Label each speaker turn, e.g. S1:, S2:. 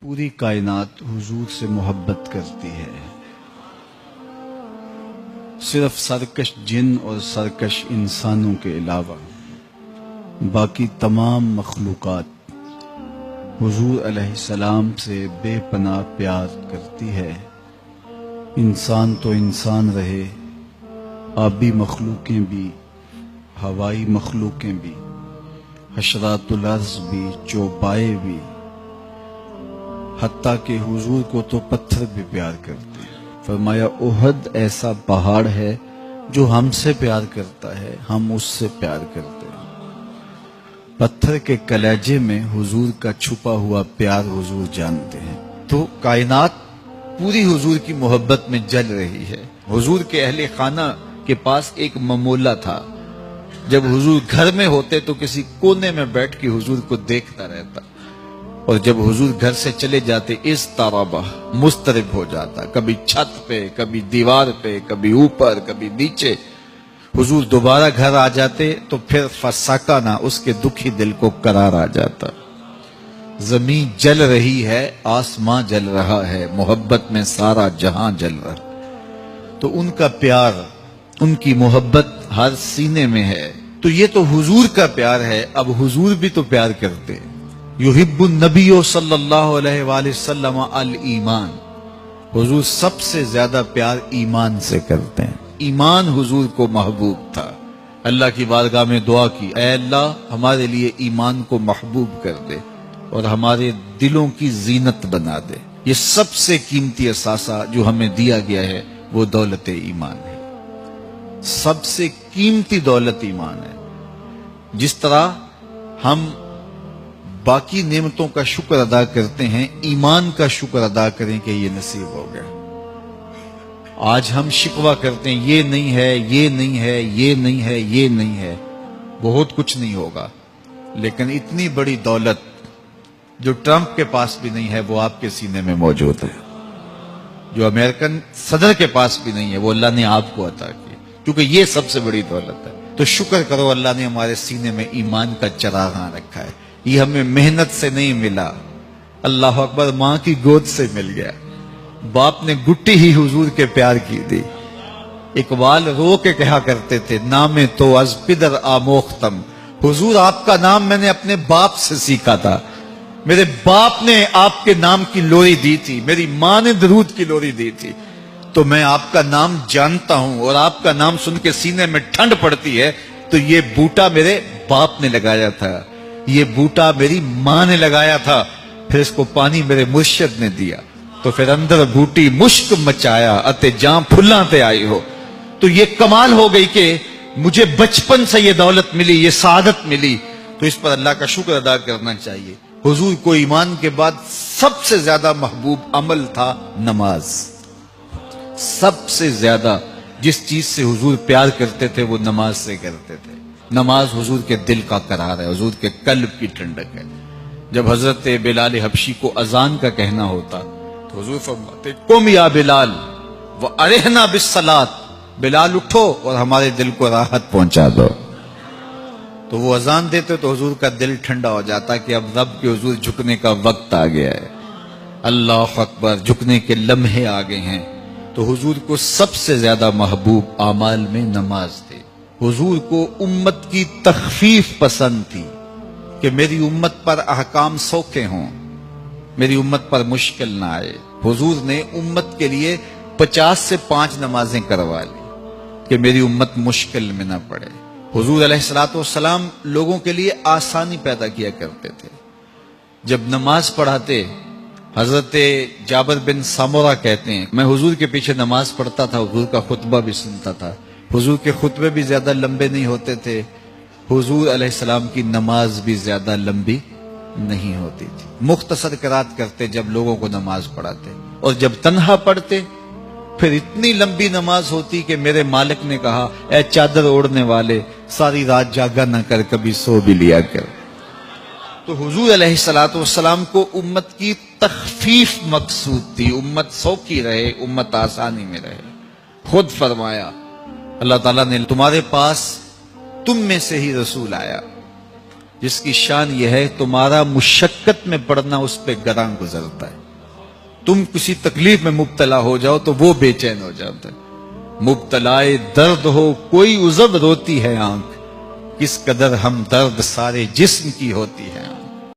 S1: پوری کائنات حضور سے محبت کرتی ہے، صرف سرکش جن اور سرکش انسانوں کے علاوہ باقی تمام مخلوقات حضور علیہ السلام سے بے پناہ پیار کرتی ہے۔ انسان تو انسان رہے، آبی مخلوقیں بھی، ہوائی مخلوقیں بھی، حشرات الارض بھی، چوپائے بھی، حتیٰ کہ حضور کو تو پتھر بھی پیار کرتے ہیں۔ فرمایا احد ایسا پہاڑ ہے جو ہم سے پیار کرتا ہے، ہم اس سے پیار کرتے ہیں۔ پتھر کے کلیجے میں حضور کا چھپا ہوا پیار حضور جانتے ہیں۔ تو کائنات پوری حضور کی محبت میں جل رہی ہے۔ حضور کے اہل خانہ کے پاس ایک ممولہ تھا، جب حضور گھر میں ہوتے تو کسی کونے میں بیٹھ کے حضور کو دیکھتا رہتا، اور جب حضور گھر سے چلے جاتے اس طرح مضطرب ہو جاتا، کبھی چھت پہ، کبھی دیوار پہ، کبھی اوپر، کبھی نیچے۔ حضور دوبارہ گھر آ جاتے تو پھر فسکنا، اس کے دکھی دل کو قرار آ جاتا۔ زمین جل رہی ہے، آسمان جل رہا ہے، محبت میں سارا جہاں جل رہا۔ تو ان کا پیار، ان کی محبت ہر سینے میں ہے۔ تو یہ تو حضور کا پیار ہے، اب حضور بھی تو پیار کرتے ہیں۔ یحب النبی صلی اللہ علیہ وآلہ وسلم الایمان، حضور سب سے زیادہ پیار ایمان سے کرتے ہیں۔ ایمان حضور کو محبوب تھا۔ اللہ کی بارگاہ میں دعا کی، اے اللہ ہمارے لیے ایمان کو محبوب کر دے اور ہمارے دلوں کی زینت بنا دے۔ یہ سب سے قیمتی اثاثہ جو ہمیں دیا گیا ہے وہ دولت ایمان ہے۔ سب سے قیمتی دولت ایمان ہے۔ جس طرح ہم باقی نعمتوں کا شکر ادا کرتے ہیں، ایمان کا شکر ادا کریں کہ یہ نصیب ہو گیا۔ آج ہم شکوہ کرتے ہیں، یہ نہیں ہے، یہ نہیں ہے، یہ نہیں ہے، یہ نہیں ہے، بہت کچھ نہیں ہوگا، لیکن اتنی بڑی دولت جو ٹرمپ کے پاس بھی نہیں ہے وہ آپ کے سینے میں موجود ہے، جو امریکن صدر کے پاس بھی نہیں ہے وہ اللہ نے آپ کو عطا کی، کیونکہ یہ سب سے بڑی دولت ہے۔ تو شکر کرو، اللہ نے ہمارے سینے میں ایمان کا چراغاں رکھا ہے۔ یہ ہمیں محنت سے نہیں ملا، اللہ اکبر، ماں کی گود سے مل گیا۔ باپ نے گٹی ہی حضور کے پیار کی دی۔ اقبال رو کے کہا کرتے تھے، نام تو از پدر آموختم، حضور آپ کا نام میں نے اپنے باپ سے سیکھا تھا۔ میرے باپ نے آپ کے نام کی لوری دی تھی، میری ماں نے درود کی لوری دی تھی، تو میں آپ کا نام جانتا ہوں، اور آپ کا نام سن کے سینے میں ٹھنڈ پڑتی ہے۔ تو یہ بوٹا میرے باپ نے لگایا تھا، یہ بوٹا میری ماں نے لگایا تھا، پھر اس کو پانی میرے مرشد نے دیا، تو پھر اندر بوٹی مشک مچایا اتے جاں پھلاں تے آئی ہو۔ تو یہ کمال ہو گئی کہ مجھے بچپن سے یہ دولت ملی، یہ سعادت ملی، تو اس پر اللہ کا شکر ادا کرنا چاہیے۔ حضور کو ایمان کے بعد سب سے زیادہ محبوب عمل تھا نماز۔ سب سے زیادہ جس چیز سے حضور پیار کرتے تھے وہ نماز سے کرتے تھے۔ نماز حضور کے دل کا قرار ہے، حضور کے قلب کی ٹھنڈک ہے۔ جب حضرت بلال حبشی کو اذان کا کہنا ہوتا تو حضور فرماتے، قم یا بلال وارحنا بالصلاۃ، بلال اٹھو اور ہمارے دل کو راحت پہنچا دو۔ تو وہ اذان دیتے تو حضور کا دل ٹھنڈا ہو جاتا کہ اب رب کے حضور جھکنے کا وقت آ گیا ہے۔ اللہ اکبر، جھکنے کے لمحے آ گئے ہیں۔ تو حضور کو سب سے زیادہ محبوب اعمال میں نماز تھی۔ حضور کو امت کی تخفیف پسند تھی کہ میری امت پر احکام سوکھے ہوں، میری امت پر مشکل نہ آئے۔ حضور نے امت کے لیے 50 سے 5 نمازیں کروا لی کہ میری امت مشکل میں نہ پڑے۔ حضور علیہ الصلوۃ والسلام لوگوں کے لیے آسانی پیدا کیا کرتے تھے۔ جب نماز پڑھاتے، حضرت جابر بن سمورہ کہتے ہیں، میں حضور کے پیچھے نماز پڑھتا تھا، حضور کا خطبہ بھی سنتا تھا۔ حضور کے خطبے بھی زیادہ لمبے نہیں ہوتے تھے، حضور علیہ السلام کی نماز بھی زیادہ لمبی نہیں ہوتی تھی۔ مختصر قرات کرتے جب لوگوں کو نماز پڑھاتے، اور جب تنہا پڑھتے پھر اتنی لمبی نماز ہوتی کہ میرے مالک نے کہا، اے چادر اوڑھنے والے، ساری رات جاگا نہ کر، کبھی سو بھی لیا کر۔ تو حضور علیہ السلام کو امت کی تخفیف مقصود تھی، امت سوکھی رہے، امت آسانی میں رہے۔ خود فرمایا اللہ تعالیٰ نے، تمہارے پاس تم میں سے ہی رسول آیا، جس کی شان یہ ہے تمہارا مشقت میں پڑنا اس پہ گراں گزرتا ہے. تم کسی تکلیف میں مبتلا ہو جاؤ تو وہ بے چین ہو جاتا ہے. مبتلائے درد ہو کوئی عذب روتی ہے آنکھ، کس قدر ہم درد سارے جسم کی ہوتی ہے.